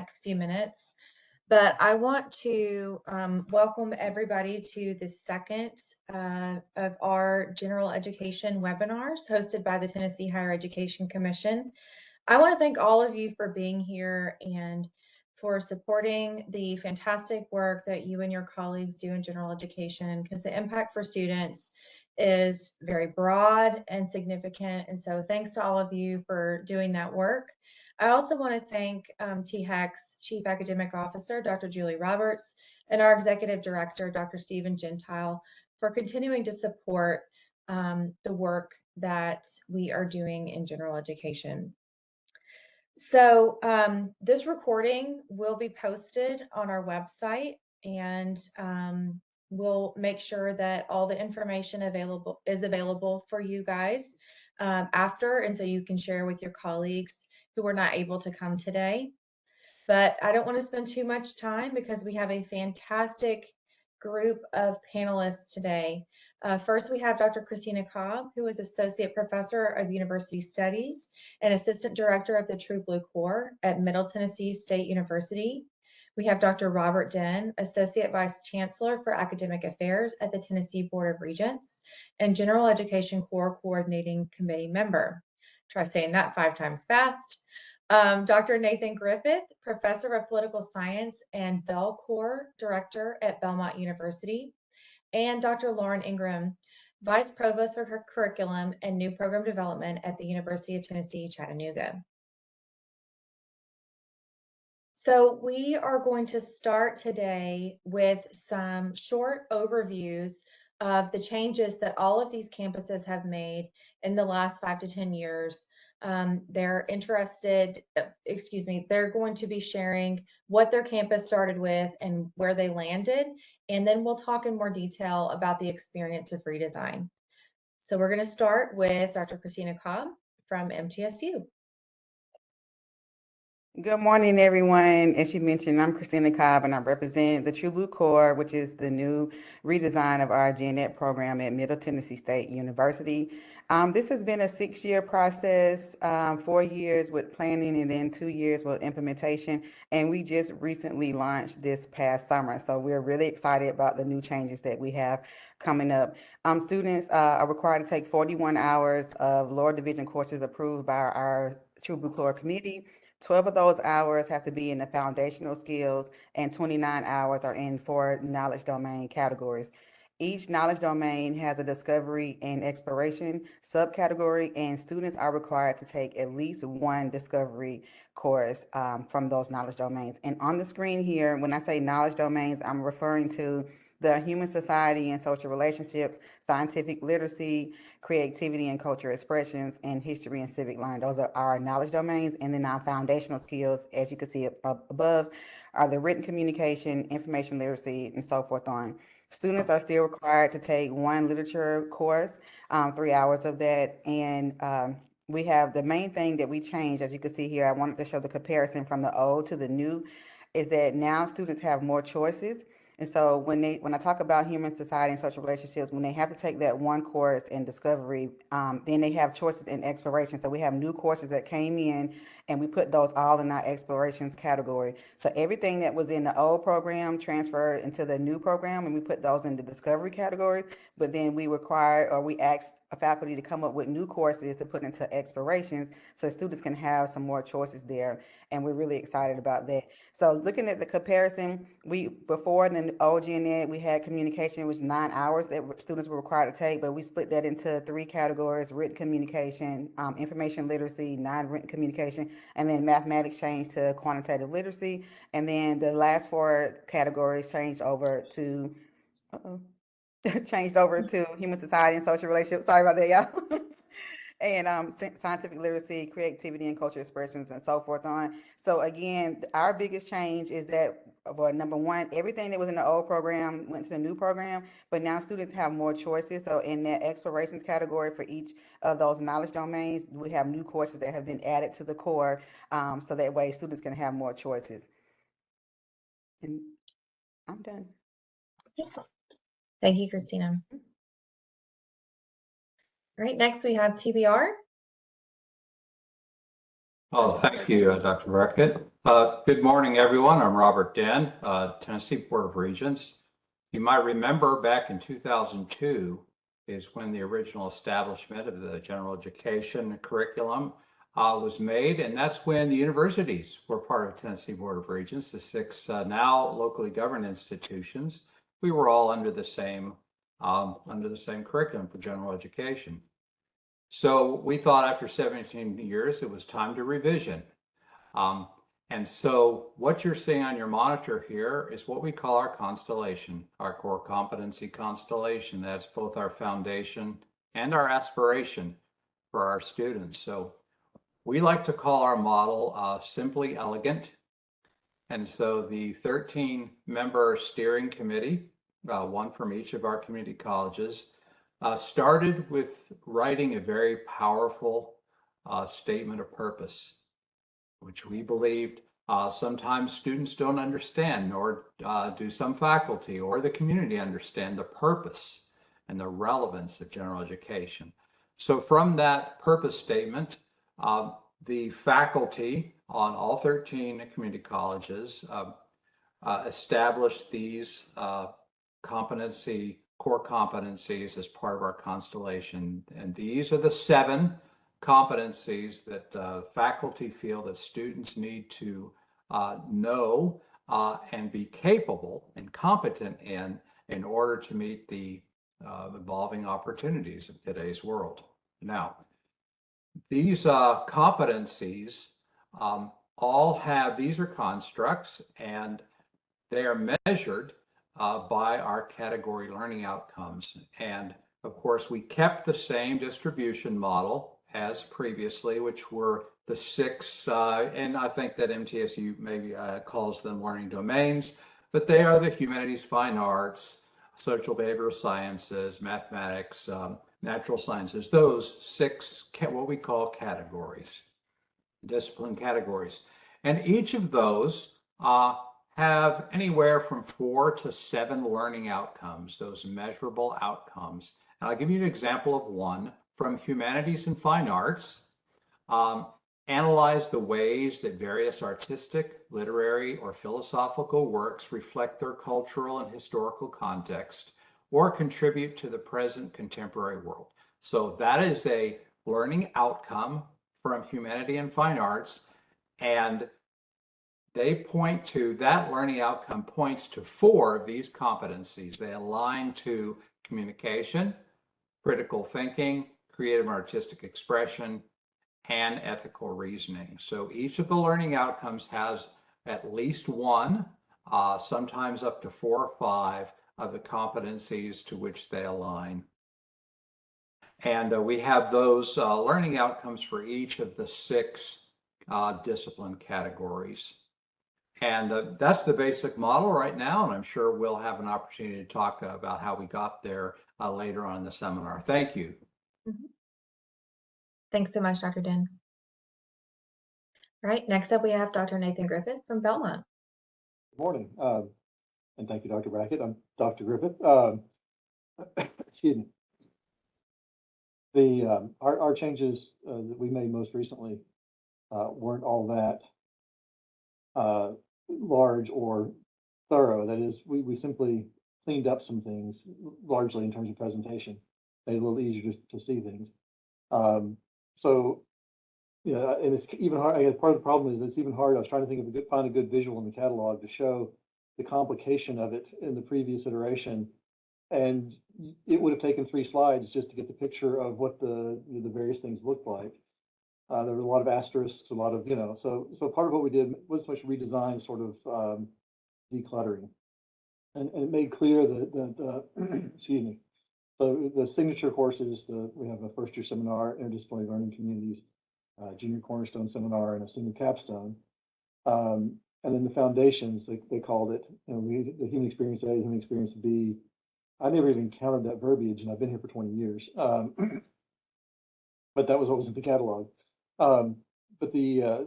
next few minutes. But I want to welcome everybody to the second of our general education webinars hosted by the Tennessee Higher Education Commission. I want to thank all of you for being here and for supporting the fantastic work that you and your colleagues do in general education, because the impact for students is very broad and significant. And so thanks to all of you for doing that work. I also want to thank THEC's Chief Academic Officer, Dr. Julie Roberts, and our Executive Director, Dr. Stephen Gentile, for continuing to support the work that we are doing in general education. So this recording will be posted on our website, and we'll make sure that all the information is available for you guys after, and so you can share with your colleagues who were not able to come today. But I don't want to spend too much time because we have a fantastic group of panelists today. First, we have Dr. Christina Cobb, who is Associate Professor of University Studies and Assistant Director of the True Blue Corps at Middle Tennessee State University. We have Dr. Robert Den, Associate Vice Chancellor for Academic Affairs at the Tennessee Board of Regents and General Education Corps Coordinating Committee member. Try saying that 5 times fast. Dr. Nathan Griffith, Professor of Political Science and Bell Corps Director at Belmont University, and Dr. Lauren Ingram, Vice Provost for Curriculum and New Program Development at the University of Tennessee, Chattanooga. So we are going to start today with some short overviews of the changes that all of these campuses have made in the last 5 to 10 years. They're going to be sharing what their campus started with and where they landed, and then we'll talk in more detail about the experience of redesign. So we're going to start with Dr. Christina Cobb from MTSU. Good morning, everyone. As you mentioned, I'm Christina Cobb, and I represent the True Blue Corps, which is the new redesign of our GNET program at Middle Tennessee State University. This has been a 6-year process, 4 years with planning and then 2 years with implementation. And we just recently launched this past summer. So we're really excited about the new changes that we have coming up. Students are required to take 41 hours of lower division courses approved by our True Blue Corps committee. 12 of those hours have to be in the foundational skills, and 29 hours are in 4 knowledge domain categories. Each knowledge domain has a discovery and exploration subcategory, and students are required to take at least 1 discovery course from those knowledge domains. And on the screen here, when I say knowledge domains, I'm referring to the human society and social relationships, scientific literacy, creativity and cultural expressions, and history and civic learning. Those are our knowledge domains. And then our foundational skills, as you can see above, are the written communication, information literacy, and so forth on. Students are still required to take 1 literature course, 3 hours of that. And we have the main thing that we changed, as you can see here, I wanted to show the comparison from the old to the new, is that now students have more choices. And so when I talk about human society and social relationships, when they have to take that 1 course in discovery, then they have choices in exploration. So we have new courses that came in, and we put those all in our explorations category. So everything that was in the old program transferred into the new program, and we put those in the discovery categories. But then we asked a faculty to come up with new courses to put into explorations, so students can have some more choices there. And we're really excited about that. So looking at the comparison, before in the old GNET, we had communication, which 9 hours that students were required to take, but we split that into 3 categories: written communication, information literacy, non-written communication, and then mathematics changed to quantitative literacy. And then the last 4 categories changed over to, human society and social relationships. Sorry about that, y'all. And scientific literacy, creativity, and cultural expressions, and so forth on. So again, our biggest change is that, well, number 1, everything that was in the old program went to the new program, but now students have more choices. So in that explorations category for each of those knowledge domains, we have new courses that have been added to the core, so that way students can have more choices. And I'm done. Thank you, Christina. All right, next we have TBR. Oh, thank you, Dr. Brackett. Good morning, everyone. I'm Robert Den, Tennessee Board of Regents. You might remember back in 2002 is when the original establishment of the general education curriculum was made, and that's when the universities were part of Tennessee Board of Regents, the six now locally governed institutions. We were all under the same curriculum for general education. So we thought after 17 years, it was time to revision. Um, and so what you're seeing on your monitor here is what we call our constellation, our core competency constellation. That's both our foundation and our aspiration for our students. So we like to call our model simply elegant. And so the 13-member steering committee, one from each of our community colleges, started with writing a very powerful statement of purpose, which we believed sometimes students don't understand, nor do some faculty or the community understand the purpose and the relevance of general education. So from that purpose statement, the faculty on all 13 community colleges established these core competencies as part of our constellation. And these are the 7 competencies that faculty feel that students need to know and be capable and competent in order to meet the evolving opportunities of today's world. Now, these competencies these are constructs, and they are measured by our category learning outcomes. And of course, we kept the same distribution model as previously, which were the 6, and I think that MTSU maybe calls them learning domains, but they are the humanities, fine arts, social behavioral sciences, mathematics, natural sciences, those 6, what we call categories, discipline categories. And each of those have anywhere from 4 to 7 learning outcomes, those measurable outcomes. And I'll give you an example of one from humanities and fine arts. Analyze the ways that various artistic, literary, or philosophical works reflect their cultural and historical context or contribute to the present contemporary world. So that is a learning outcome from humanity and fine arts, and they point to, that learning outcome points to 4 of these competencies. They align to communication, critical thinking, creative and artistic expression, and ethical reasoning. So each of the learning outcomes has at least one, sometimes up to 4 or 5 of the competencies to which they align. And we have those learning outcomes for each of the 6 discipline categories. And that's the basic model right now, and I'm sure we'll have an opportunity to talk about how we got there later on in the seminar. Thank you. Thanks so much, Dr. Den. All right, next up we have Dr. Nathan Griffith from Belmont. Good morning, and thank you, Dr. Brackett. I'm Dr. Griffith. Excuse me. Our changes that we made most recently weren't all that large or thorough. That is, we simply cleaned up some things, largely in terms of presentation, made it a little easier to see things. So, yeah, and it's even hard. I guess part of the problem is it's even hard. I was trying to think of find a good visual in the catalog to show the complication of it in the previous iteration, and it would have taken 3 slides just to get the picture of what the various things looked like. There were a lot of asterisks, a lot of, so part of what we did was much redesign, sort of decluttering, and it made clear that excuse me. So the signature courses, we have a first-year seminar, interdisciplinary learning communities, junior cornerstone seminar, and a senior capstone. And then the foundations, they called it, the human experience A, human experience B. I never even counted that verbiage, and I've been here for 20 years. But that was what was in the catalog. But the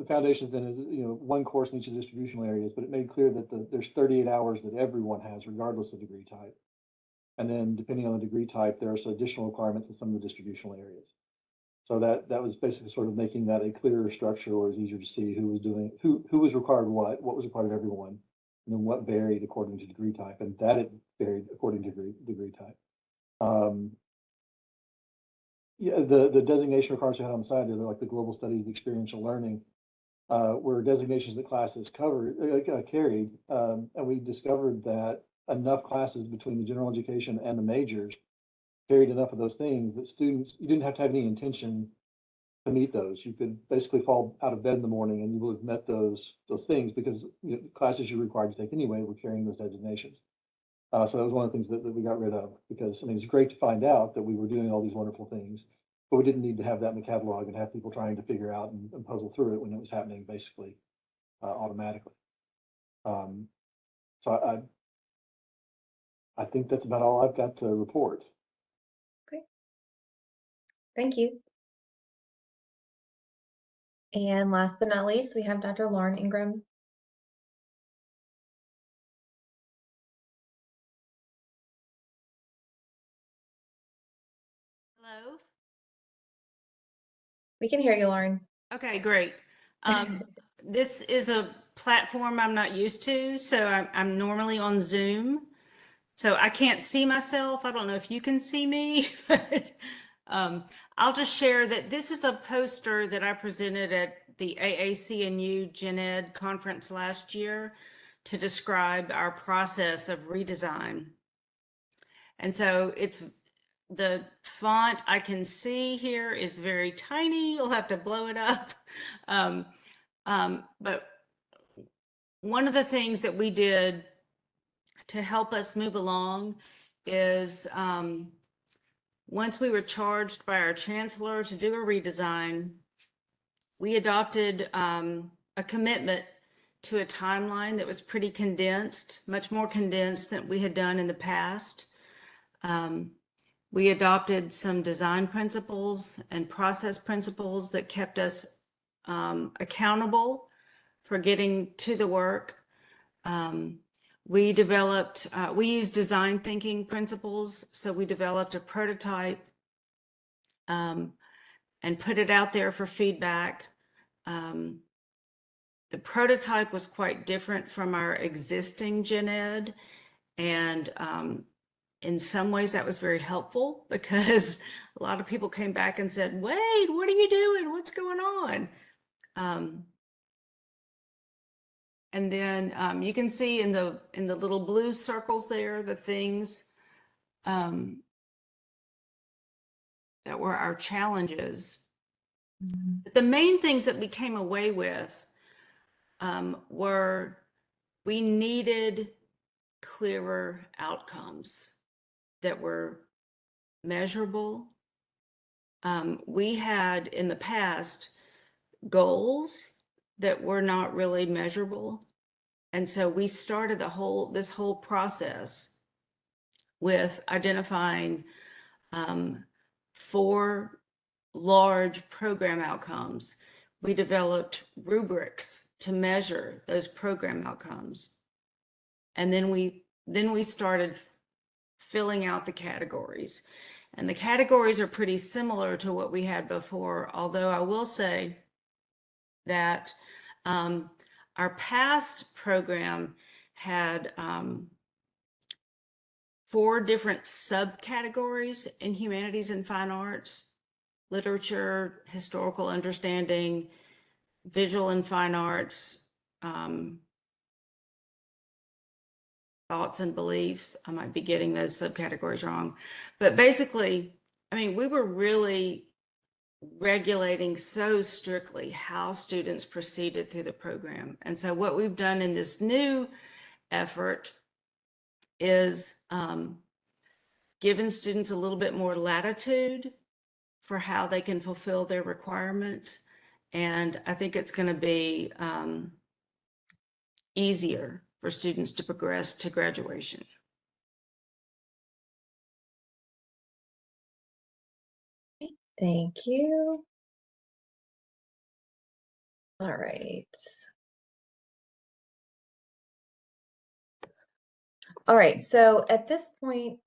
foundations then is, one course in each of the distributional areas, but it made clear that there's 38 hours that everyone has, regardless of degree type. And then depending on the degree type, there are some additional requirements in some of the distributional areas. So that was basically sort of making that a clearer structure, where it was easier to see who was doing, who was required what was required of everyone, and then what varied according to degree type, and that it varied according to degree type. Yeah, the designation requirements we had on the side, they're like the global studies, experiential learning, were designations that classes carried, and we discovered that enough classes between the general education and the majors carried enough of those things that students, you didn't have to have any intention to meet those. You could basically fall out of bed in the morning and you would have met those things, because classes you're required to take anyway were carrying those designations. So that was one of the things that we got rid of, because I mean, it's great to find out that we were doing all these wonderful things, but we didn't need to have that in the catalog and have people trying to figure out and puzzle through it when it was happening basically automatically. So I think that's about all I've got to report. Okay. Thank you. And last but not least, we have Dr. Lauren Ingram. Hello. We can hear you, Lauren. Okay, great. This is a platform I'm not used to, so I'm normally on Zoom, so I can't see myself. I don't know if you can see me, but I'll just share that this is a poster that I presented at the AAC&U Gen Ed conference last year to describe our process of redesign. And so the font I can see here is very tiny. You'll have to blow it up. But one of the things that we did to help us move along is once we were charged by our chancellor to do a redesign, we adopted a commitment to a timeline that was pretty condensed, much more condensed than we had done in the past. We adopted some design principles and process principles that kept us accountable for getting to the work. We developed, we used design thinking principles. So we developed a prototype and put it out there for feedback. The prototype was quite different from our existing Gen Ed, and in some ways that was very helpful, because a lot of people came back and said, "Wait, what are you doing? What's going on?" And then you can see in the little blue circles there the things that were our challenges. But the main things that we came away with were we needed clearer outcomes that were measurable. We had in the past goals that were not really measurable. And so we started this whole process with identifying 4 large program outcomes. We developed rubrics to measure those program outcomes. And then we started filling out the categories. And the categories are pretty similar to what we had before, although I will say that our past program had 4 different subcategories in humanities and fine arts: literature, historical understanding, visual and fine arts, thoughts and beliefs. I might be getting those subcategories wrong. But basically, I mean, we were really regulating so strictly how students proceeded through the program. And so what we've done in this new effort is given students a little bit more latitude for how they can fulfill their requirements. And I think it's going to be easier for students to progress to graduation. Thank you. All right. All right, so at this point,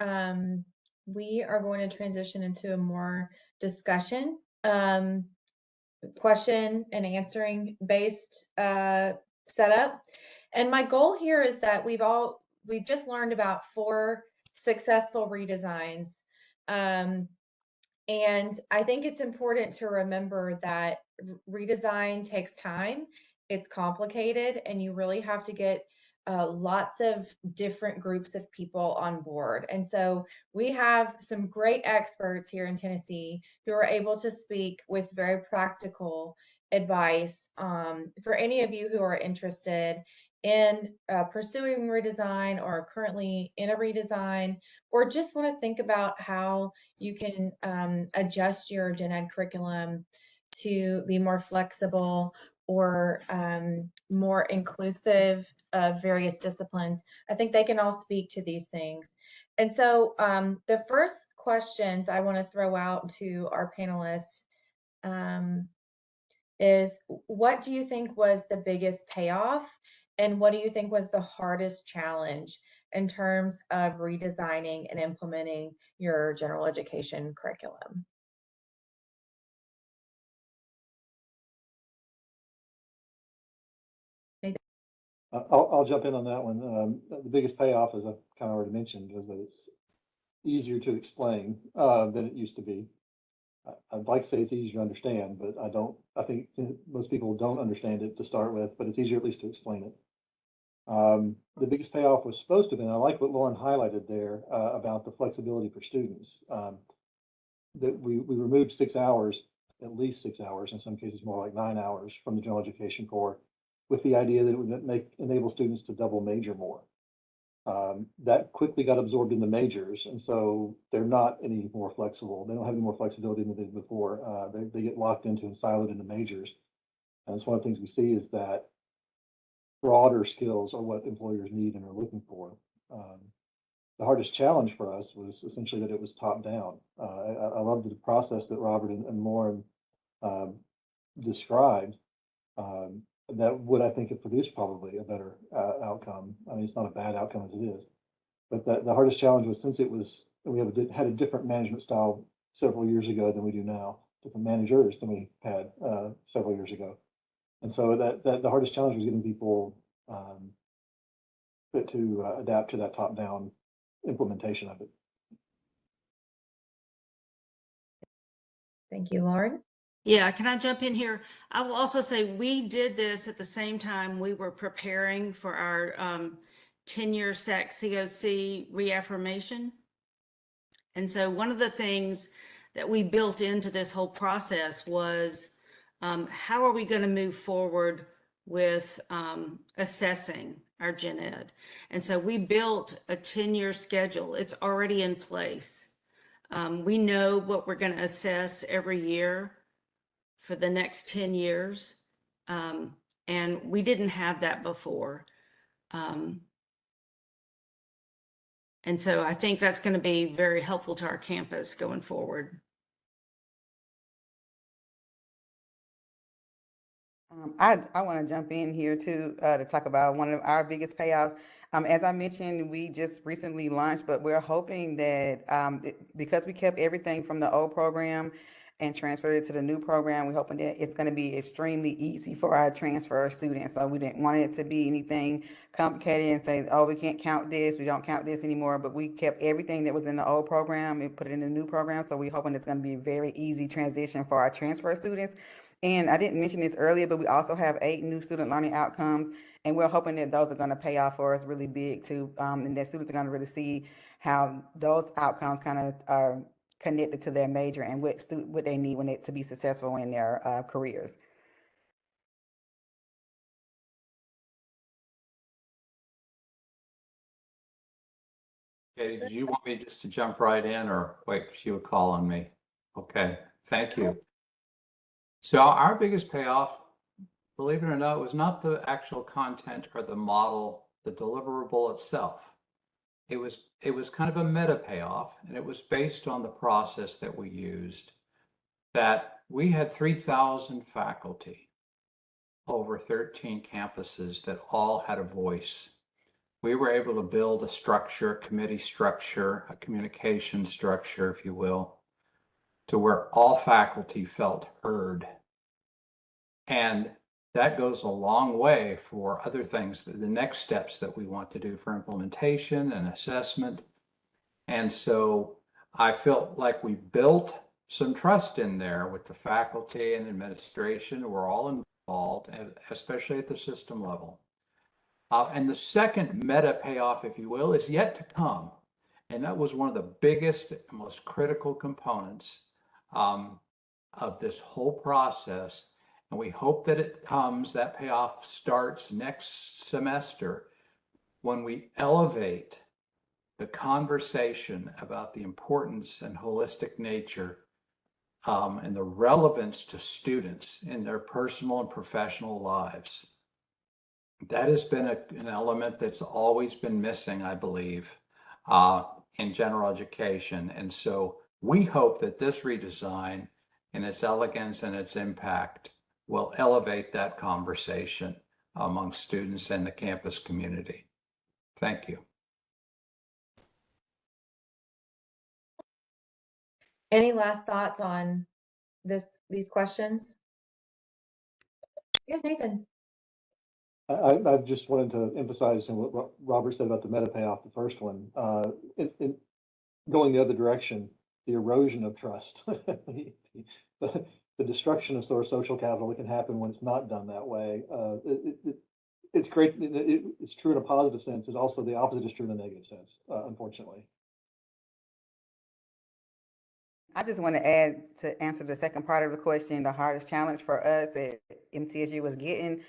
we are going to transition into a more discussion question and answering based setup. And my goal here is that we've just learned about 4 successful redesigns. And I think it's important to remember that redesign takes time. It's complicated, and you really have to get lots of different groups of people on board. And so we have some great experts here in Tennessee who are able to speak with very practical advice for any of you who are interested in pursuing redesign or currently in a redesign, or just want to think about how you can adjust your gen ed curriculum to be more flexible or more inclusive of various disciplines. I think they can all speak to these things. And so the first questions I want to throw out to our panelists is, what do you think was the biggest payoff? And what do you think was the hardest challenge in terms of redesigning and implementing your general education curriculum? I'll jump in on that one. The biggest payoff, as I kind of already mentioned, is that it's easier to explain than it used to be. I'd like to say it's easier to understand, but I think most people don't understand it to start with, but it's easier at least to explain it. The biggest payoff was supposed to be, and I like what Lauren highlighted there about the flexibility for students. That we removed 6 hours, at least 6 hours, in some cases more like 9 hours from the general education core, with the idea that it would enable students to double major more. That quickly got absorbed in the majors, and so they're not any more flexible. They don't have any more flexibility than they did before. They get locked into and siloed into majors. And it's one of the things we see is that broader skills are what employers need and are looking for. The hardest challenge for us was essentially that it was top down. I love the process that Robert and Lauren described. That would, I think, have produced probably a better outcome. I mean, it's not a bad outcome as it is, but the hardest challenge was, since we had a different management style several years ago than we do now, different managers than we had several years ago. And so that the hardest challenge was getting people to adapt to that top-down implementation of it. Thank you, Lauren. Yeah, can I jump in here? I will also say we did this at the same time we were preparing for our 10-year SAC COC reaffirmation. And so one of the things that we built into this whole process was how are we going to move forward with assessing our gen ed? And so we built a 10-year schedule. It's already in place. We know what we're going to assess every year for the next 10 years. And we didn't have that before. And so I think that's going to be very helpful to our campus going forward. I want to jump in here too to talk about one of our biggest payoffs. As I mentioned, we just recently launched, but we're hoping that because we kept everything from the old program and transferred it to the new program, we're hoping that it's going to be extremely easy for our transfer students. So we didn't want it to be anything complicated and say, oh, we can't count this, we don't count this anymore, but we kept everything that was in the old program and put it in the new program. So we're hoping it's going to be a very easy transition for our transfer students. And I didn't mention this earlier, but we also have 8 new student learning outcomes, and we're hoping that those are going to pay off for us really big too, and that students are going to really see how those outcomes kind of are connected to their major and what they need to be successful in their careers. Okay, did you want me just to jump right in, or wait, she would call on me? Okay, thank you. So our biggest payoff, believe it or not, was not the actual content or the model, the deliverable itself. It was kind of a meta payoff, and it was based on the process that we used, that we had 3,000 faculty over 13 campuses that all had a voice. We were able to build a structure, a committee structure, a communication structure, if you will, to where all faculty felt heard. And that goes a long way for other things, the next steps that we want to do for implementation and assessment. And so I felt like we built some trust in there with the faculty and administration. We're all involved, and especially at the system level. And the second meta payoff, if you will, is yet to come. And that was one of the biggest, most critical components of this whole process. And we hope that it comes, that payoff starts next semester when we elevate the conversation about the importance and holistic nature and the relevance to students in their personal and professional lives. That has been an element that's always been missing, I believe, in general education. And so we hope that this redesign and its elegance and its impact will elevate that conversation among students and the campus community. Thank you. Any last thoughts on these questions? Yeah, Nathan. I just wanted to emphasize what Robert said about the meta payoff, the first one. In going the other direction, the erosion of trust, the destruction of sort of social capital that can happen when it's not done that way. It's great. It's true in a positive sense. It's also the opposite is true in a negative sense, unfortunately. I just want to add to answer the second part of the question. The hardest challenge for us at MTSU was getting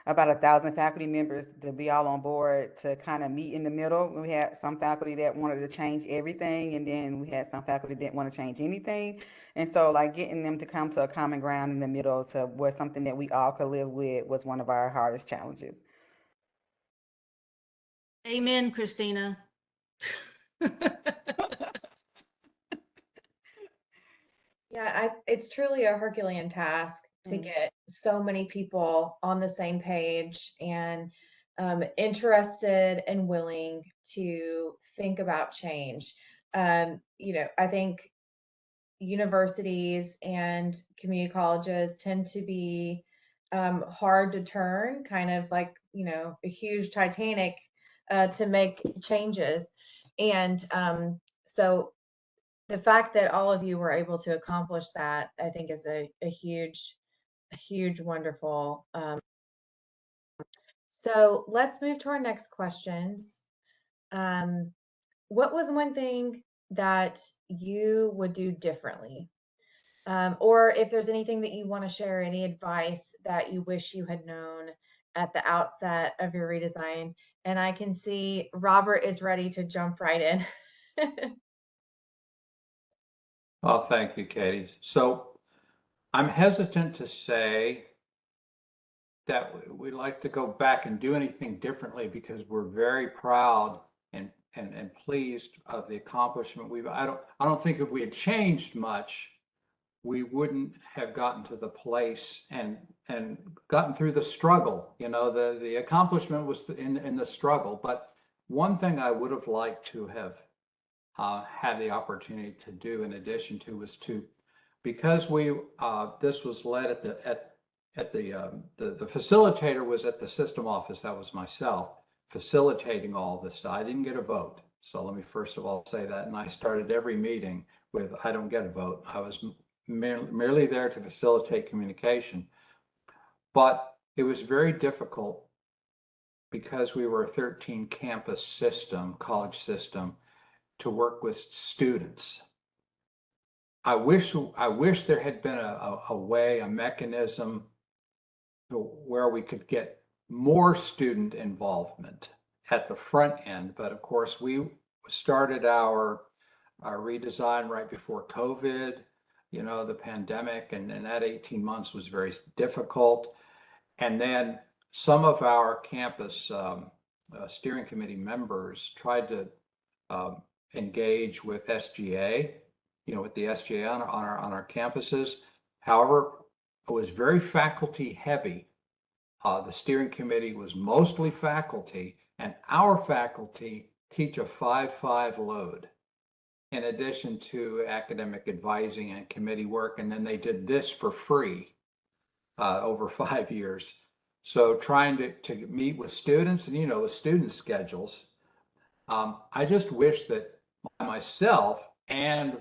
about 1,000 faculty members to be all on board to kind of meet in the middle. We had some faculty that wanted to change everything, and then we had some faculty that didn't want to change anything. And so like getting them to come to a common ground in the middle to was something that we all could live with was one of our hardest challenges. Amen, Christina. Yeah, it's truly a Herculean task to get so many people on the same page and interested and willing to think about change. I think universities and community colleges tend to be hard to turn, kind of like, a huge Titanic to make changes. And so the fact that all of you were able to accomplish that, I think is a huge, wonderful. So let's move to our next questions. What was one thing that you would do differently? Or if there's anything that you want to share, any advice that you wish you had known at the outset of your redesign. And I can see Robert is ready to jump right in. Well, thank you, Katie. So I'm hesitant to say that we'd like to go back and do anything differently because we're very proud and pleased of the accomplishment I don't think if we had changed much, we wouldn't have gotten to the place and gotten through the struggle. The accomplishment was in the struggle. But one thing I would have liked to have had the opportunity to do in addition to was because this was led at the facilitator was at the system office. That was myself facilitating all this. I didn't get a vote. So let me first of all say that. And I started every meeting with, I don't get a vote. I was merely there to facilitate communication. But it was very difficult because we were a 13 campus system, college system, to work with students. I wish there had been a way, a mechanism where we could get more student involvement at the front end. But of course, we started our redesign right before COVID, the pandemic, and that 18 months was very difficult. And then some of our campus steering committee members tried to engage with SGA, with the SGA on our campuses. However, it was very faculty heavy. The steering committee was mostly faculty, and our faculty teach a 5-5 load. in addition to academic advising and committee work. And then they did this for free over 5 years. So trying to meet with students and, with student schedules, I just wish that myself and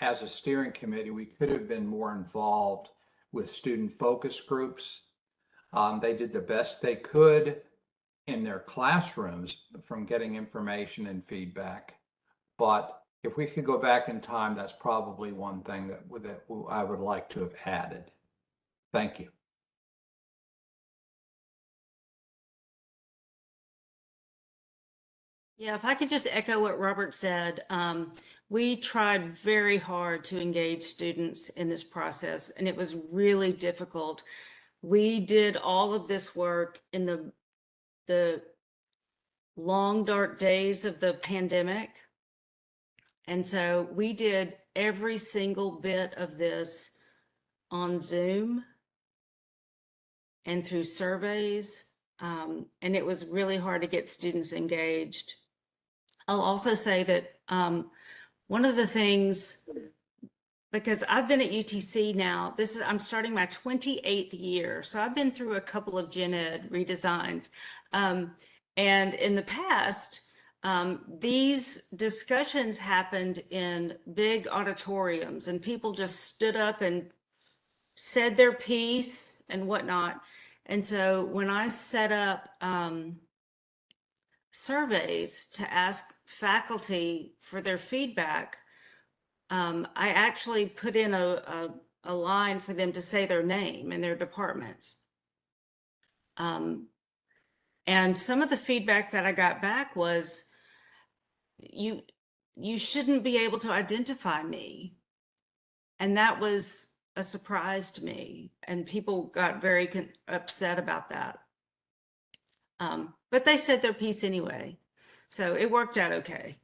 as a steering committee, we could have been more involved with student focus groups. They did the best they could in their classrooms from getting information and feedback. But if we could go back in time, that's probably one thing that I would like to have added. Thank you. Yeah, if I could just echo what Robert said, we tried very hard to engage students in this process, and it was really difficult. We did all of this work in the long, dark days of the pandemic. And so we did every single bit of this on Zoom and through surveys. And it was really hard to get students engaged. I'll also say that one of the things, because I've been at UTC now, I'm starting my 28th year. So I've been through a couple of gen ed redesigns. And in the past, these discussions happened in big auditoriums and people just stood up and said their piece and whatnot. And so when I set up surveys to ask faculty for their feedback, I actually put in a line for them to say their name and their departments. And some of the feedback that I got back was, you shouldn't be able to identify me. And that was a surprise to me. And people got very upset about that. But they said their piece anyway. So it worked out okay.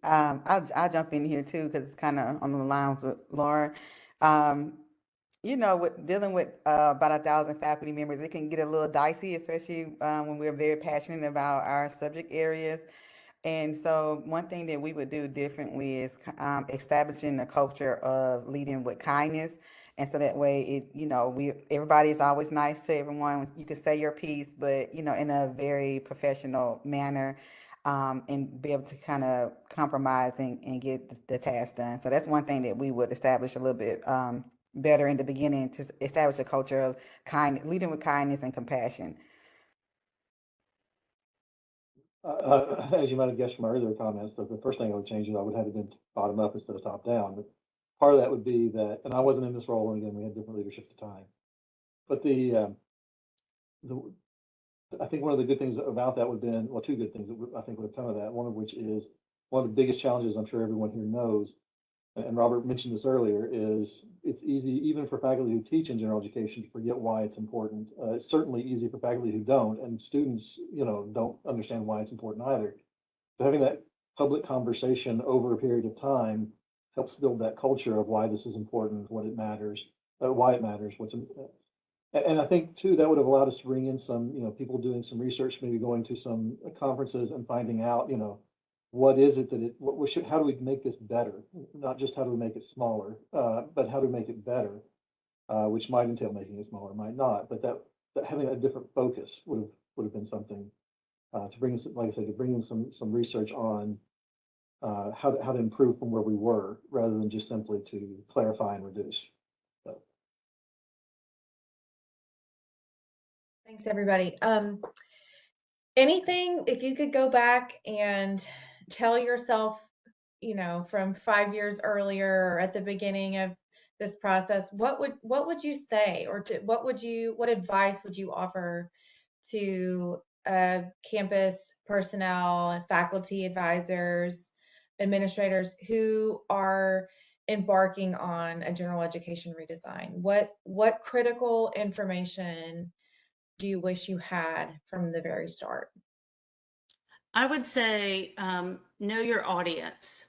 I'll jump in here too, because it's kind of on the lines with Laura. With dealing with about 1,000 faculty members, it can get a little dicey, especially when we're very passionate about our subject areas. And so one thing that we would do differently is establishing a culture of leading with kindness. And so that way everybody is always nice to everyone. You can say your piece, but in a very professional manner, and be able to kind of compromise and get the task done. So that's one thing that we would establish a little bit better in the beginning, to establish a culture of leading with kindness and compassion. As you might have guessed from my earlier comments, the first thing I would change is I would have it been bottom up instead of top down. But part of that would be that, and I wasn't in this role, and again, we had different leadership at the time. But I think one of the good things about that would have been, well, two good things that I think would have come of that. One of which is one of the biggest challenges I'm sure everyone here knows, and Robert mentioned this earlier, is it's easy even for faculty who teach in general education to forget why it's important. It's certainly easy for faculty who don't, and students, don't understand why it's important either. So having that public conversation over a period of time helps build that culture of why this is important, what it matters, why it matters, and I think too, that would have allowed us to bring in some, people doing some research, maybe going to some conferences and finding out, what is it that how do we make this better? Not just how do we make it smaller, but how do we make it better? Which might entail making it smaller, might not, but that having a different focus would have been something to bring us, like I said, to bring in some research on how to improve from where we were, rather than just simply to clarify and reduce. Thanks, everybody. Anything, if you could go back and tell yourself, from 5 years earlier or at the beginning of this process, what would you say, or what advice would you offer to campus personnel, faculty advisors, administrators who are embarking on a general education redesign? What critical information do you wish you had from the very start? I would say know your audience.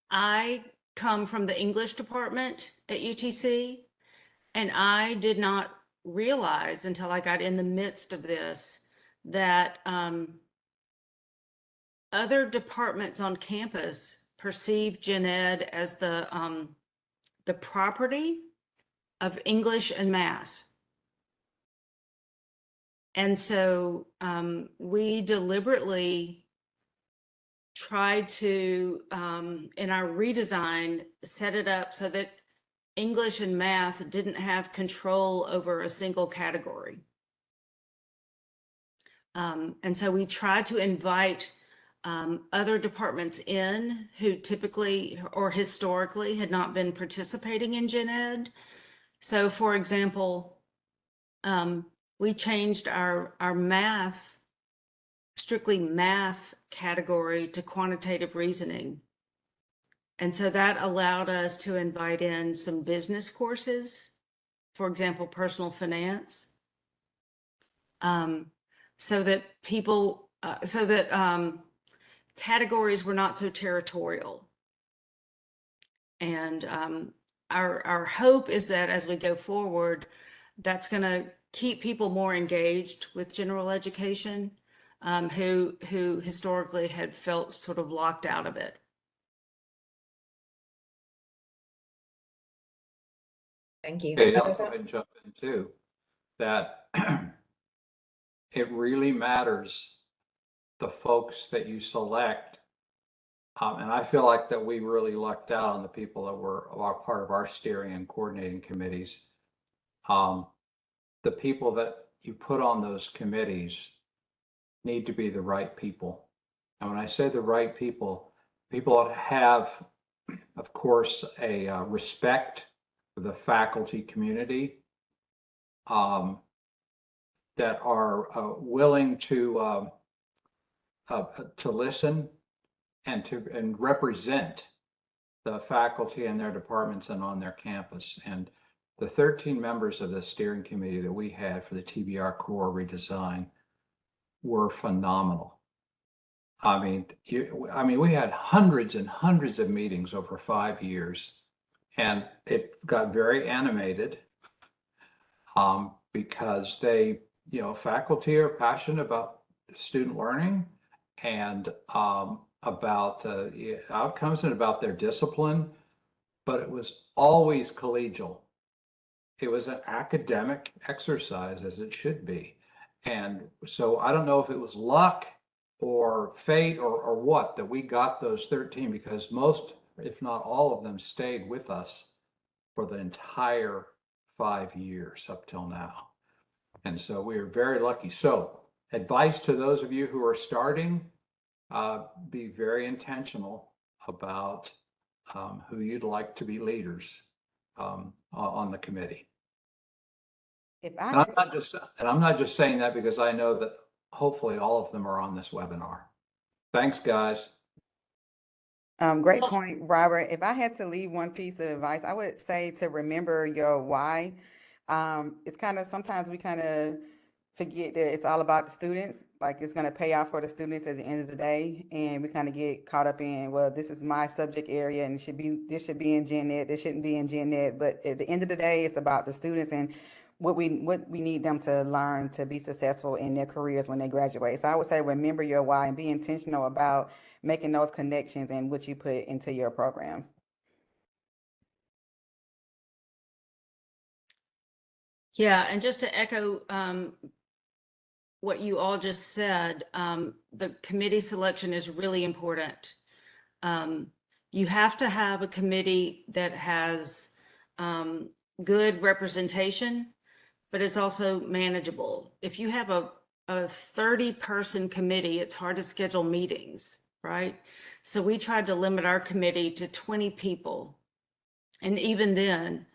I come from the English department at UTC, and I did not realize until I got in the midst of this that other departments on campus perceive gen ed as the property of English and math. And so we deliberately tried to, in our redesign, set it up so that English and math didn't have control over a single category. And so we tried to invite other departments in who typically or historically had not been participating in gen ed. So for example, we changed our math, strictly math category to quantitative reasoning. And so that allowed us to invite in some business courses, for example, personal finance, so that people, categories were not so territorial. And our hope is that as we go forward, that's going to keep people more engaged with general education, who historically had felt sort of locked out of it. Thank you. Okay, Other I'll go thoughts? ahead and jump in too, that it really matters the folks that you select. And I feel like that we really lucked out on the people that were part of our steering and coordinating committees. The people that you put on those committees need to be the right people. And when I say the right people, people that have, of course, a respect for the faculty community, that are willing to listen and represent the faculty and their departments and on their campus. And the 13 members of the steering committee that we had for the TBR core redesign were phenomenal. I mean, we had hundreds and hundreds of meetings over 5 years, and it got very animated because they, faculty are passionate about student learning and about outcomes and about their discipline, but it was always collegial. It was an academic exercise, as it should be. And so I don't know if it was luck or fate or what that we got those 13, because most, if not all of them, stayed with us for the entire 5 years up till now. And so we are very lucky. So advice to those of you who are starting, be very intentional about who you'd like to be leaders on the committee. And I'm not just saying that because I know that hopefully all of them are on this webinar. Thanks, guys. Great point, Robert. If I had to leave one piece of advice, I would say to remember your why. It's kind of, sometimes we kind of forget that it's all about the students, like it's going to pay off for the students at the end of the day. And we kind of get caught up in, well, this is my subject area and this should be in gen ed, this shouldn't be in gen ed. But at the end of the day, it's about the students and what we need them to learn to be successful in their careers when they graduate. So I would say remember your why and be intentional about making those connections and what you put into your programs. Yeah, and just to echo what you all just said, the committee selection is really important. You have to have a committee that has good representation, but it's also manageable. If you have a 30-person committee, it's hard to schedule meetings, right? So we tried to limit our committee to 20 people. And even then,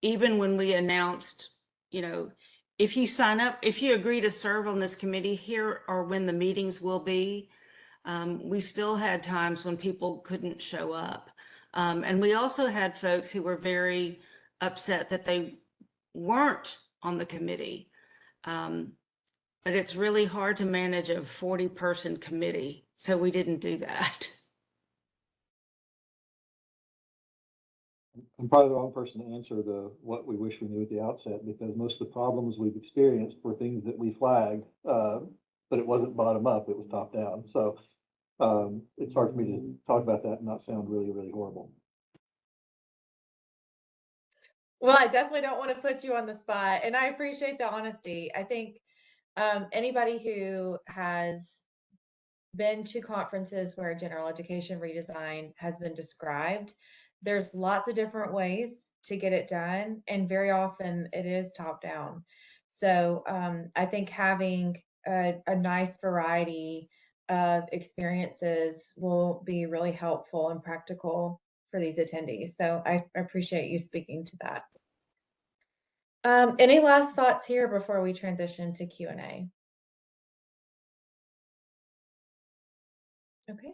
even when we announced, if you sign up, if you agree to serve on this committee, here are when the meetings will be, we still had times when people couldn't show up. And we also had folks who were very upset that they weren't on the committee. But it's really hard to manage a 40-person committee, so we didn't do that. I'm probably the wrong person to answer what we wish we knew at the outset, because most of the problems we've experienced were things that we flagged but it wasn't bottom up, it was top down. So it's hard for me to talk about that and not sound really, really horrible. Well, I definitely don't want to put you on the spot, and I appreciate the honesty. I think anybody who has been to conferences where general education redesign has been described, there's lots of different ways to get it done, and very often it is top down. So I think having a nice variety of experiences will be really helpful and practical for these attendees. So I appreciate you speaking to that. Any last thoughts here before we transition to Q&A? Okay.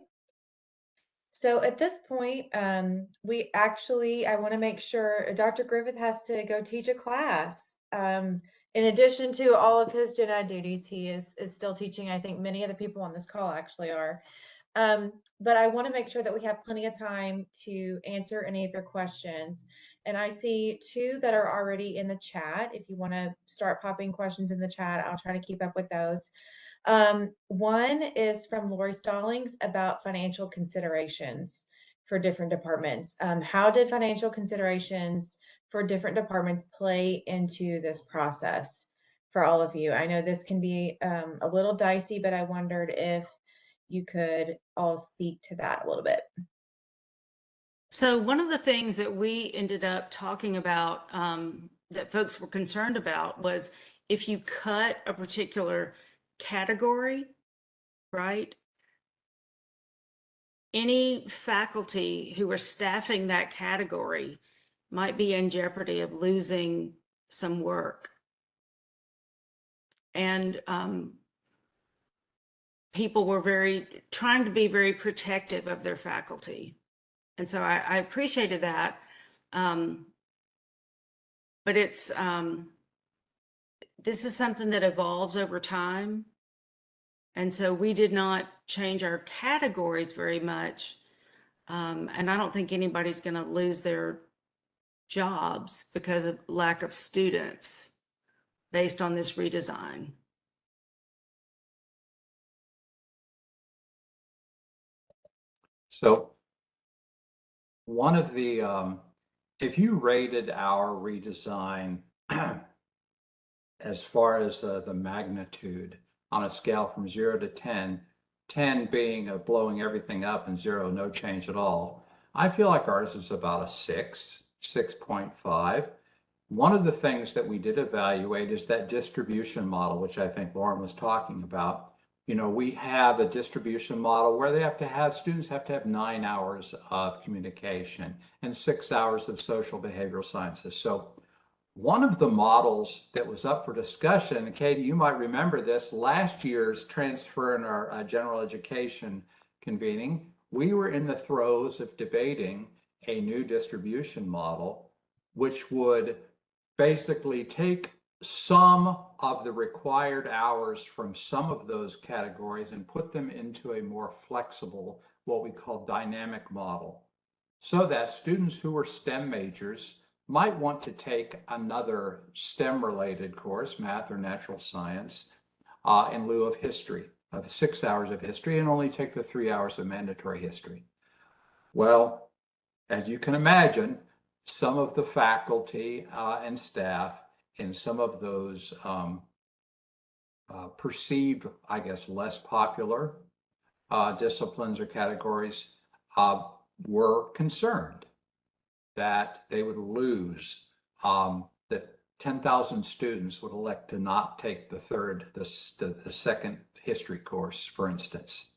So at this point, I want to make sure Dr. Griffith has to go teach a class. In addition to all of his gen ed duties, he is still teaching. I think many of the people on this call actually are. But I want to make sure that we have plenty of time to answer any of your questions. And I see two that are already in the chat. If you want to start popping questions in the chat, I'll try to keep up with those. One is from Lori Stallings about financial considerations for different departments. How did financial considerations for different departments play into this process for all of you? I know this can be a little dicey, but I wondered if you could all speak to that a little bit. So one of the things that we ended up talking about that folks were concerned about was if you cut a particular category, right? Any faculty who are staffing that category might be in jeopardy of losing some work. And people were trying to be very protective of their faculty. And so I appreciated that. But it's, this is something that evolves over time. And so we did not change our categories very much. And I don't think anybody's going to lose their jobs because of lack of students based on this redesign. So one of the, if you rated our redesign as far as the magnitude on a scale from 0 to 10, 10 being blowing everything up and 0, no change at all, I feel like ours is about a 6, 6.5. One of the things that we did evaluate is that distribution model, which I think Lauren was talking about. You know, we have a distribution model where students have to have 9 hours of communication and 6 hours of social behavioral sciences. So one of the models that was up for discussion, and Katie, you might remember this, last year's transfer in our general education convening, we were in the throes of debating a new distribution model, which would basically take some of the required hours from some of those categories and put them into a more flexible, what we call dynamic model, so that students who are STEM majors might want to take another STEM related course, math or natural science, in lieu of history, of 6 hours of history, and only take the 3 hours of mandatory history. Well, as you can imagine, some of the faculty and staff in some of those perceived, I guess, less popular disciplines or categories were concerned that they would lose, that 10,000 students would elect to not take the second history course, for instance.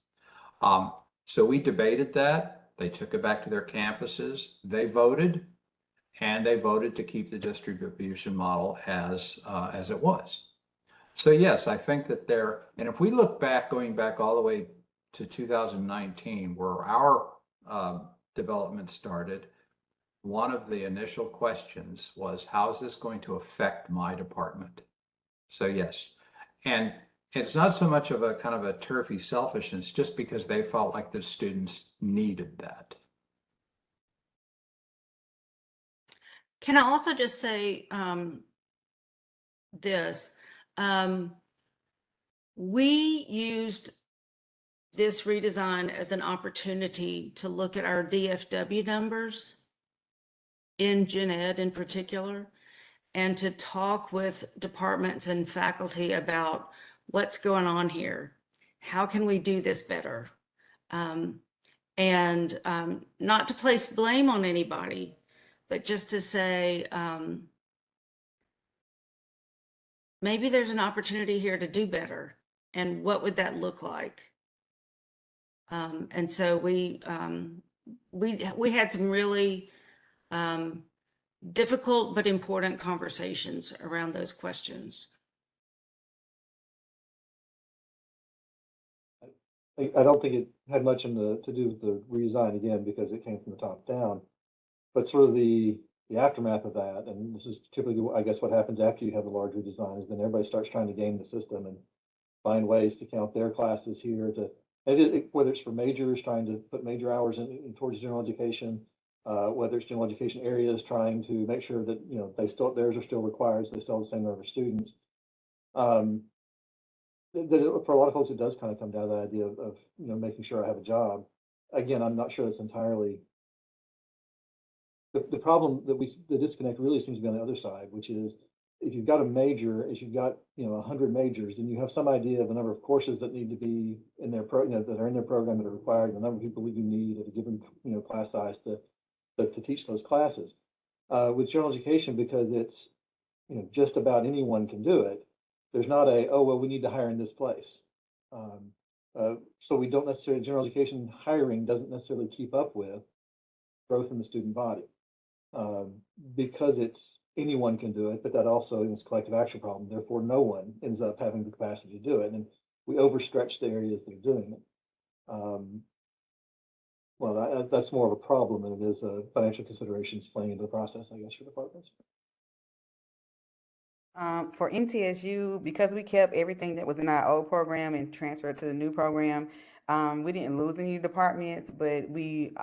So we debated that. They took it back to their campuses. They voted, and they voted to keep the distribution model as it was. So yes, I think that and if we look back, going back all the way to 2019, where our development started, one of the initial questions was, how is this going to affect my department? So yes, and it's not so much of a kind of a turfy selfishness, just because they felt like the students needed that. Can I also just say this? We used this redesign as an opportunity to look at our DFW numbers in Gen Ed in particular, and to talk with departments and faculty about what's going on here. How can we do this better? And not to place blame on anybody, but just to say, maybe there's an opportunity here to do better. And what would that look like? And so we had some really difficult but important conversations around those questions. I don't think it had much to do with the redesign, again, because it came from the top down, but sort of the aftermath of that, and this is typically, I guess, what happens after you have a large redesign, is then everybody starts trying to game the system and find ways to count their classes here, to whether it's for majors, trying to put major hours in towards general education, whether it's general education areas trying to make sure that, you know, theirs are still required, so they still have the same number of students. For a lot of folks, it does kind of come down to the idea of, you know, making sure I have a job. Again, I'm not sure it's entirely the problem that the disconnect really seems to be on the other side, which is if you've got a major, if you've got, you know, 100 majors, then you have some idea of the number of courses that need to be in their that are in their program that are required, the number of people you need at a given, you know, class size to teach those classes. With general education, because it's, you know, just about anyone can do it, there's not oh, well, we need to hire in this place. So we don't necessarily, general education hiring doesn't necessarily keep up with growth in the student body, because it's anyone can do it, but that also is a collective action problem. Therefore, no one ends up having the capacity to do it, and we overstretch the areas that are doing it. Well, that's more of a problem than it is financial considerations playing into the process, I guess, for departments. For MTSU, because we kept everything that was in our old program and transferred to the new program, we didn't lose any departments, but we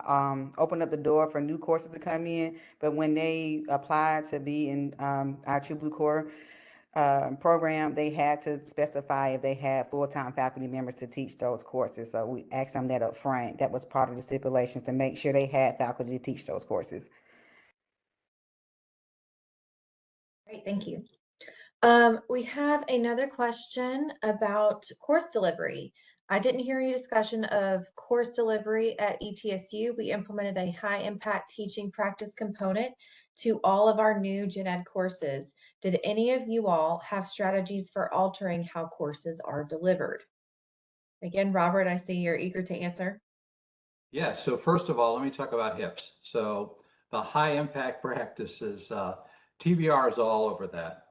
opened up the door for new courses to come in. But when they applied to be in our True Blue Core program, they had to specify if they had full-time faculty members to teach those courses. So we asked them that up front. That was part of the stipulations, to make sure they had faculty to teach those courses. Great, thank you. We have another question about course delivery. I didn't hear any discussion of course delivery at ETSU. We implemented a high impact teaching practice component to all of our new gen ed courses. Did any of you all have strategies for altering how courses are delivered? Again, Robert, I see you're eager to answer. Yeah, so first of all, let me talk about HIPS. So the high impact practices, TBR is all over that.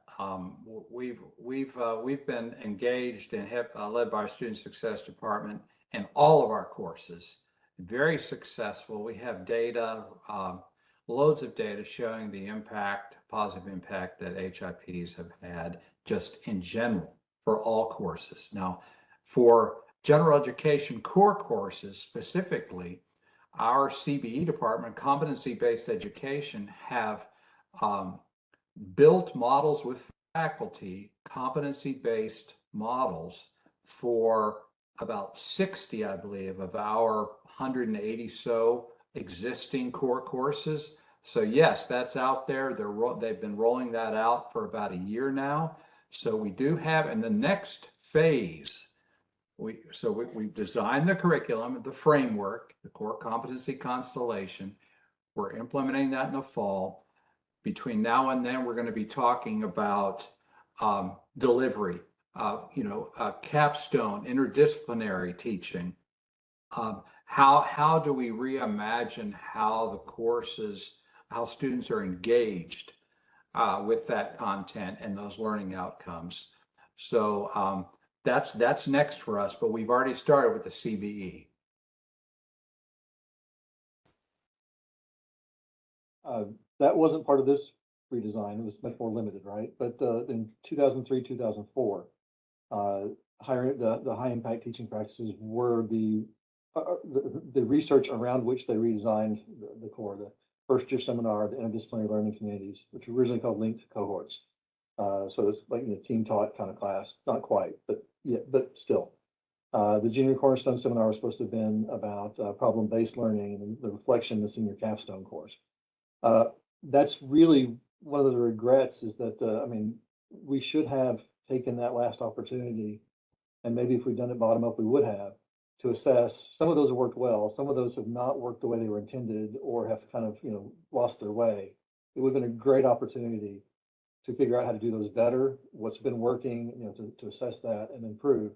We've been engaged in HIP, led by our Student Success Department, in all of our courses. Very successful. We have data, loads of data showing the impact, positive impact that HIPs have had just in general for all courses. Now, for general education core courses specifically, our CBE department, competency-based education, have built models with faculty, competency-based models for about 60, I believe, of our 180 so existing core courses. So yes, that's out there. They've been rolling that out for about a year now. So we do have, in the next phase, we've designed the curriculum, the framework, the core competency constellation. We're implementing that in the fall. Between now and then, we're going to be talking about delivery, capstone, interdisciplinary teaching. How do we reimagine how the courses, how students are engaged with that content and those learning outcomes? So that's next for us, but we've already started with the CBE. That wasn't part of this redesign. It was much more limited, right? But in 2003, 2004, the high impact teaching practices were the research around which they redesigned the core, the first year seminar, the interdisciplinary learning communities, which were originally called linked cohorts. So it's like a team taught kind of class, not quite, but yeah, but still. The junior cornerstone seminar was supposed to have been about problem-based learning and the reflection in the senior capstone course. That's really one of the regrets is that, I mean, we should have taken that last opportunity, and maybe if we'd done it bottom up, we would have, to assess. Some of those have worked well, some of those have not worked the way they were intended or have kind of, lost their way. It would have been a great opportunity to figure out how to do those better, what's been working, to assess that and improve.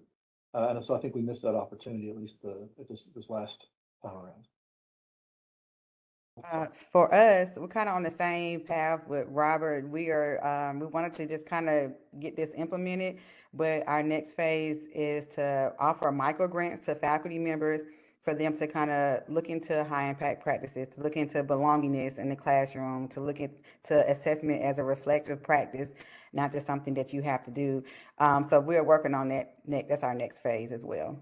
And so I think we missed that opportunity, at least at this last time around. For us, we're kind of on the same path with Robert. We wanted to just kind of get this implemented, but our next phase is to offer micro grants to faculty members for them to kind of look into high impact practices, to look into belongingness in the classroom, to look into assessment as a reflective practice, not just something that you have to do. So we're working on that. That's our next phase as well.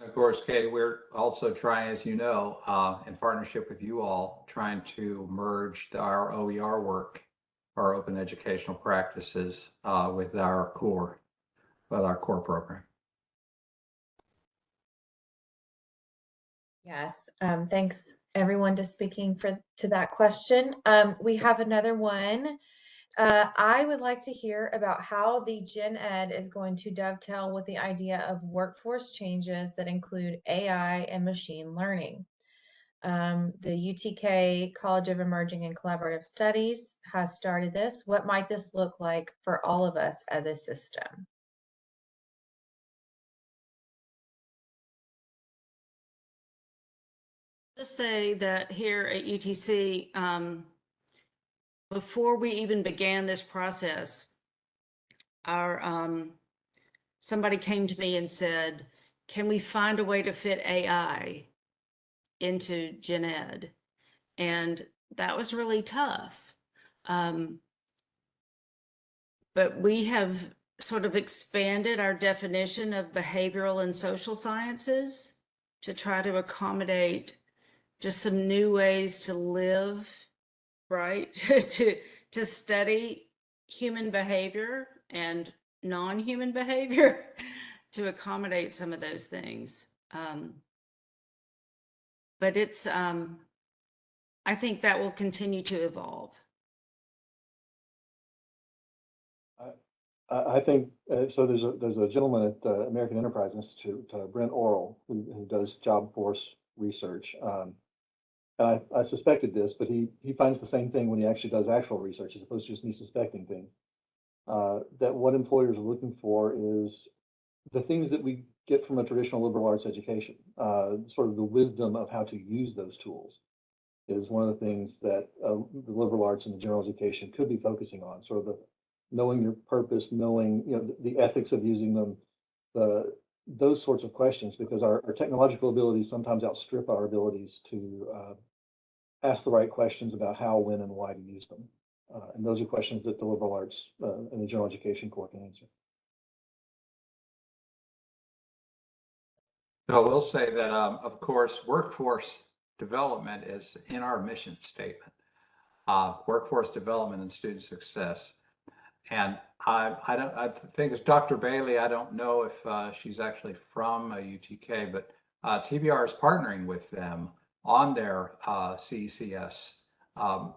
Of course, Katie, we're also trying, as you know, in partnership with you all, trying to merge our OER work, our open educational practices, with our core program. Yes, thanks everyone to speaking to that question. We have another one. I would like to hear about how the Gen Ed is going to dovetail with the idea of workforce changes that include AI and machine learning. The UTK College of Emerging and Collaborative Studies has started this. What might this look like for all of us as a system? Just say that here at UTC, before we even began this process, our somebody came to me and said, "Can we find a way to fit AI into Gen Ed?" And that was really tough. But we have sort of expanded our definition of behavioral and social sciences to try to accommodate just some new ways to live, right? to study human behavior and non-human behavior to accommodate some of those things. But it's, I think that will continue to evolve. I think so. There's a gentleman at the American Enterprise Institute, Brent Orrell, who does job force research. And I suspected this, but he finds the same thing when he actually does actual research, as opposed to just me suspecting things. That what employers are looking for is the things that we get from a traditional liberal arts education, sort of the wisdom of how to use those tools is one of the things that the liberal arts and the general education could be focusing on, sort of the knowing your purpose, knowing, the ethics of using them, those sorts of questions, because our technological abilities sometimes outstrip our abilities to ask the right questions about how, when, and why to use them. And those are questions that the liberal arts and the general education core can answer. I will say that, of course, workforce development is in our mission statement, workforce development and student success. And I think it's Dr. Bailey. I don't know if she's actually from UTK, but TBR is partnering with them on their CECS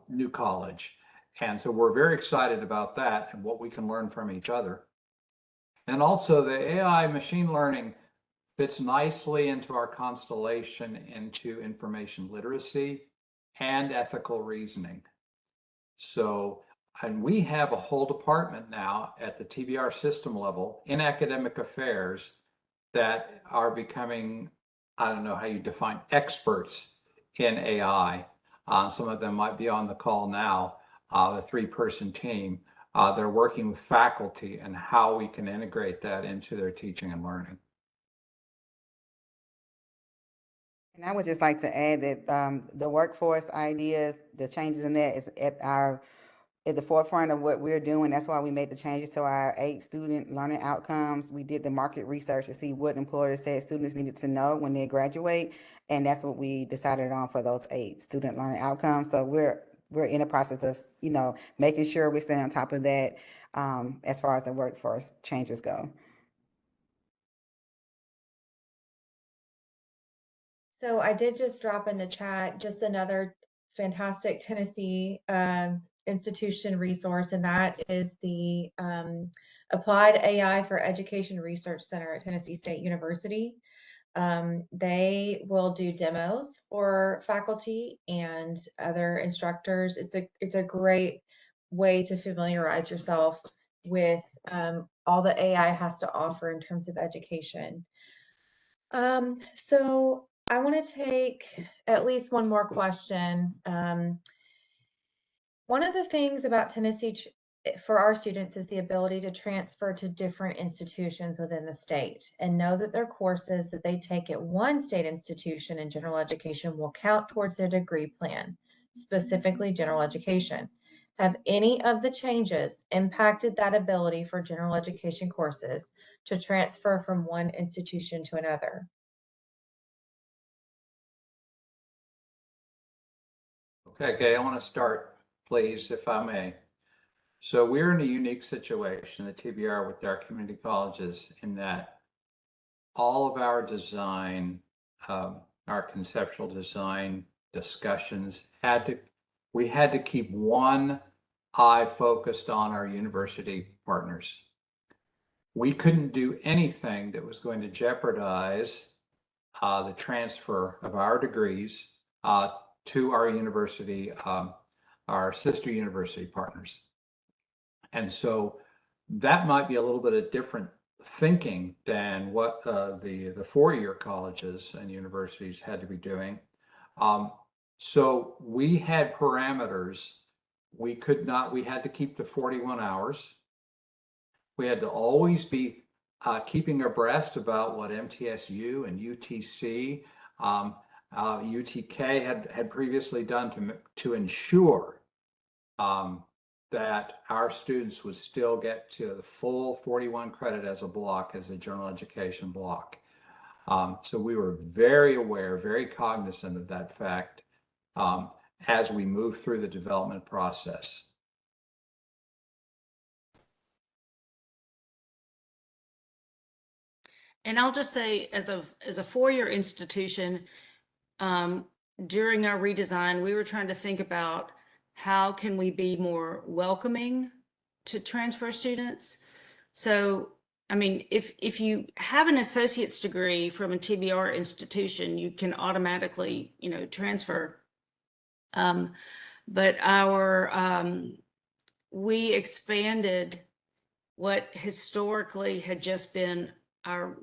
new college. And so we're very excited about that and what we can learn from each other. And also the AI machine learning fits nicely into our constellation into information literacy and ethical reasoning. So, and we have a whole department now at the TBR system level in academic affairs that are becoming, I don't know how you define experts in AI. Some of them might be on the call now, the 3-person team. They're working with faculty and how we can integrate that into their teaching and learning. And I would just like to add that the workforce ideas, the changes in that is at our at the forefront of what we're doing. That's why we made the changes to our 8 student learning outcomes. We did the market research to see what employers said students needed to know when they graduate, and that's what we decided on for those 8 student learning outcomes. So we're in the process of, making sure we're staying on top of that as far as the workforce changes go. So I did just drop in the chat just another fantastic Tennessee institution resource, and that is the Applied AI for Education Research Center at Tennessee State University. They will do demos for faculty and other instructors. It's a great way to familiarize yourself with all that AI has to offer in terms of education. So I want to take at least one more question. One of the things about Tennessee for our students is the ability to transfer to different institutions within the state and know that their courses that they take at one state institution in general education will count towards their degree plan, specifically general education. Have any of the changes impacted that ability for general education courses to transfer from one institution to another? Okay, Kate, I want to start, please, if I may. So we're in a unique situation at TBR with our community colleges in that all of our design, our conceptual design discussions we had to keep one eye focused on our university partners. We couldn't do anything that was going to jeopardize the transfer of our degrees to our university, our sister university partners. And so that might be a little bit of different thinking than what the four-year colleges and universities had to be doing. So we had parameters. We had to keep the 41 hours. We had to always be keeping abreast about what MTSU and UTC, UTK had previously done to ensure that our students would still get to the full 41 credit as a block, as a general education block. So we were very aware, very cognizant of that fact as we move through the development process. And I'll just say, as a four-year institution, during our redesign, we were trying to think about how can we be more welcoming to transfer students. So, I mean, if you have an associate's degree from a TBR institution, you can automatically, transfer. But we expanded what historically had just been our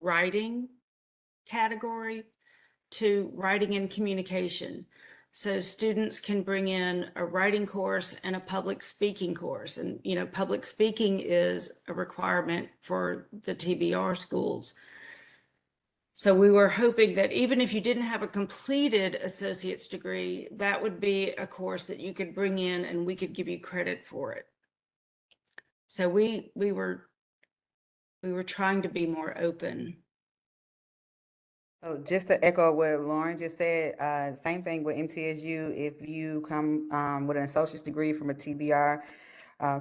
writing category to writing and communication. So students can bring in a writing course and a public speaking course. And, public speaking is a requirement for the TBR schools. So we were hoping that even if you didn't have a completed associate's degree, that would be a course that you could bring in and we could give you credit for it. So we were trying to be more open. So just to echo what Lauren just said, same thing with MTSU. If you come with an associate's degree from a TBR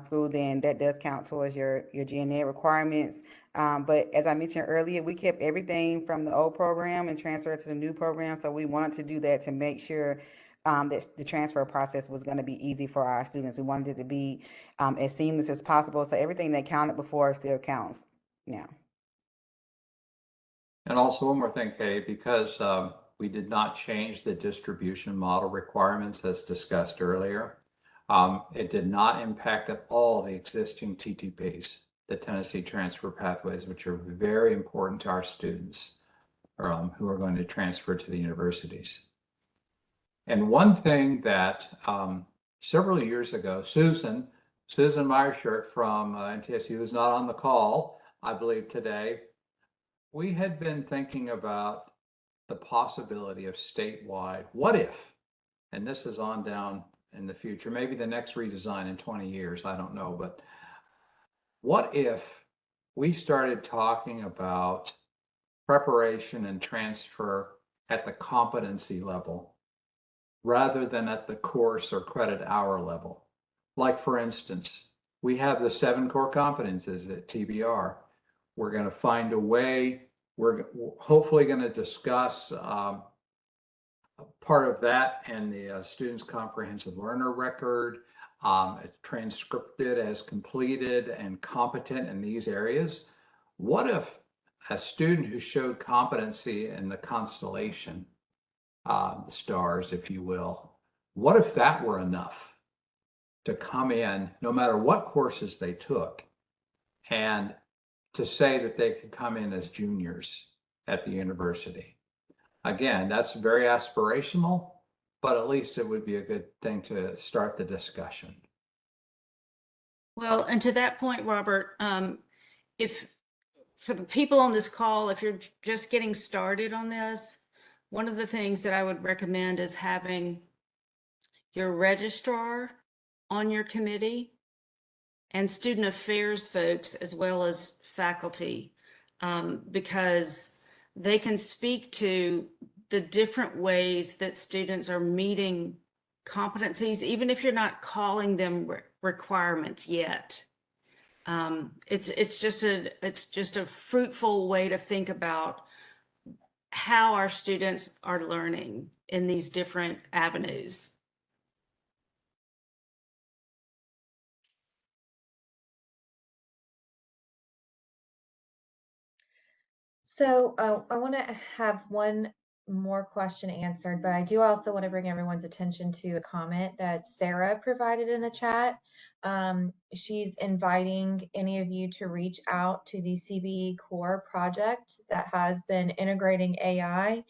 school, then that does count towards your GNA requirements. But as I mentioned earlier, we kept everything from the old program and transferred to the new program. So we wanted to do that to make sure that the transfer process was going to be easy for our students. We wanted it to be as seamless as possible. So everything that counted before still counts now. And also one more thing, Kay, because we did not change the distribution model requirements as discussed earlier. It did not impact at all the existing TTPs, the Tennessee Transfer Pathways, which are very important to our students who are going to transfer to the universities. And one thing that several years ago, Susan Meyershirt from MTSU is not on the call, I believe today. We had been thinking about the possibility of statewide, what if, and this is on down in the future, maybe the next redesign in 20 years, I don't know, but what if we started talking about preparation and transfer at the competency level rather than at the course or credit hour level? Like, for instance, we have the 7 core competencies at TBR. We're going to find a way, we're hopefully going to discuss part of that and the student's comprehensive learner record, transcripted as completed and competent in these areas. What if a student who showed competency in the constellation, stars, if you will, what if that were enough to come in, no matter what courses they took, and to say that they could come in as juniors at the university? Again, that's very aspirational, but at least it would be a good thing to start the discussion. Well, and to that point, Robert, if for the people on this call, if you're just getting started on this, one of the things that I would recommend is having your registrar on your committee and student affairs folks as well as faculty, because they can speak to the different ways that students are meeting competencies, even if you're not calling them requirements yet. It's just a fruitful way to think about how our students are learning in these different avenues. So I want to have one more question answered, but I do also want to bring everyone's attention to a comment that Sarah provided in the chat. She's inviting any of you to reach out to the CBE Core project that has been integrating AI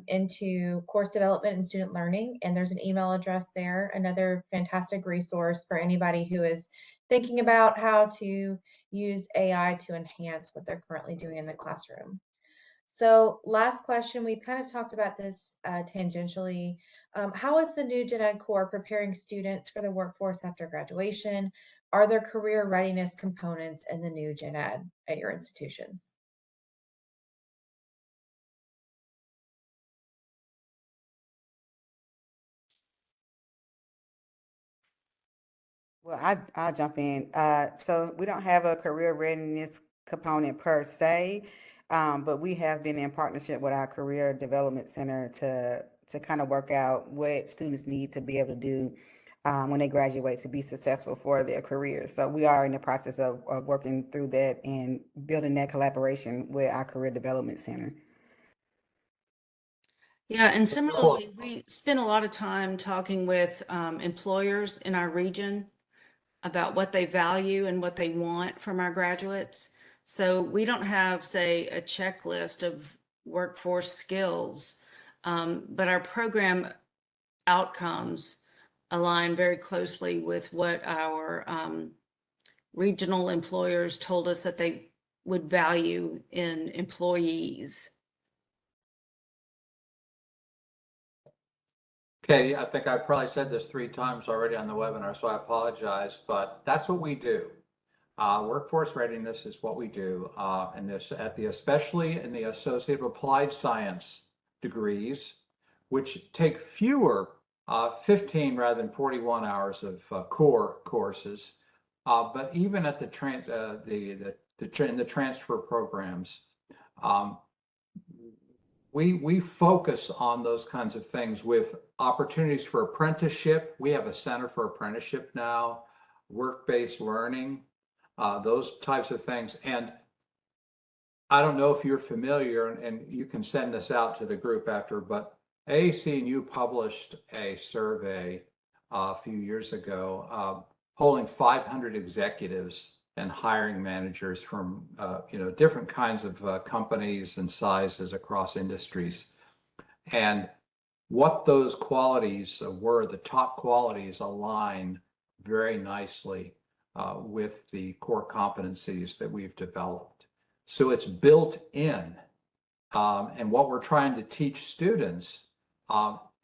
into course development and student learning. And there's an email address there, another fantastic resource for anybody who is thinking about how to use AI to enhance what they're currently doing in the classroom. So last question, we've kind of talked about this tangentially. How is the new Gen Ed Core preparing students for the workforce after graduation? Are there career readiness components in the new Gen Ed at your institutions? Well, I'll jump in. So we don't have a career readiness component per se, but we have been in partnership with our Career Development Center to kind of work out what students need to be able to do when they graduate to be successful for their careers. So we are in the process of working through that and building that collaboration with our Career Development Center. Yeah, and similarly, we spend a lot of time talking with employers in our region about what they value and what they want from our graduates. So we don't have, say, a checklist of workforce skills, but our program outcomes align very closely with what our regional employers told us that they would value in employees. Okay, I think I probably said this 3 times already on the webinar, so I apologize, but that's what we do. Workforce readiness is what we do, and this especially in the associate applied science degrees, which take fewer 15 rather than 41 hours of core courses. But even at the transfer programs, we focus on those kinds of things with opportunities for apprenticeship. We have a center for apprenticeship now, work-based learning, those types of things. And I don't know if you're familiar, and you can send this out to the group after, but AAC&U published a survey a few years ago, polling 500 executives and hiring managers from different kinds of companies and sizes across industries. And what those qualities were, the top qualities align very nicely with the core competencies that we've developed. So it's built in. And what we're trying to teach students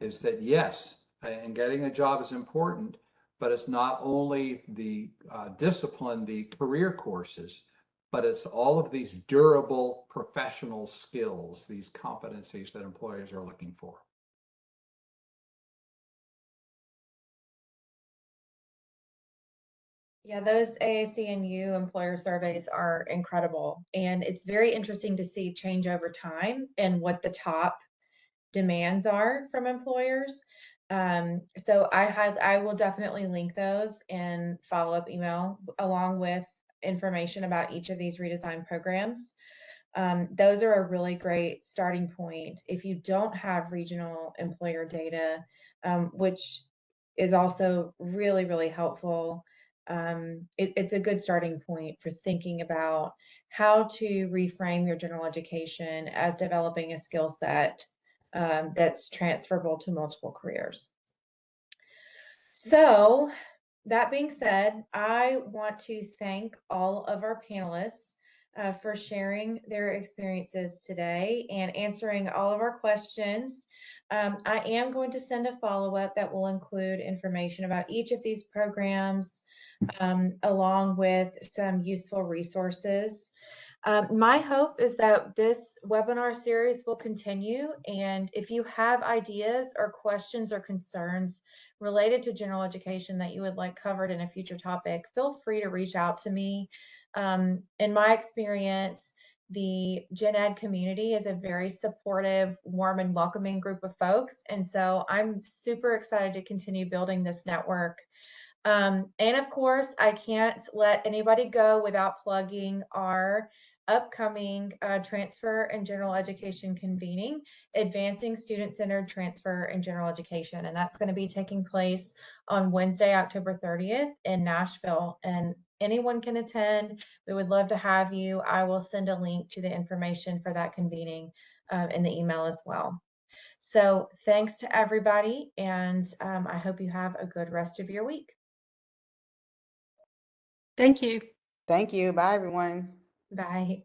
is that, yes, and getting a job is important, but it's not only the discipline, the career courses, but it's all of these durable professional skills, these competencies that employers are looking for. Yeah, those AAC and U employer surveys are incredible. And it's very interesting to see change over time and what the top demands are from employers. So I will definitely link those in follow-up email along with information about each of these redesign programs. Those are a really great starting point. If you don't have regional employer data, which is also really, really helpful, it's a good starting point for thinking about how to reframe your general education as developing a skill set that's transferable to multiple careers. So that being said, I want to thank all of our panelists for sharing their experiences today and answering all of our questions. I am going to send a follow-up that will include information about each of these programs, along with some useful resources. My hope is that this webinar series will continue, and if you have ideas or questions or concerns related to general education that you would like covered in a future topic, feel free to reach out to me. In my experience, the Gen Ed community is a very supportive, warm, and welcoming group of folks, and so I'm super excited to continue building this network. And of course, I can't let anybody go without plugging our upcoming transfer and general education convening, Advancing Student-Centered Transfer and General Education. And that's going to be taking place on Wednesday, October 30th in Nashville. And anyone can attend. We would love to have you. I will send a link to the information for that convening in the email as well. So thanks to everybody, and I hope you have a good rest of your week. Thank you. Thank you. Bye, everyone. Bye.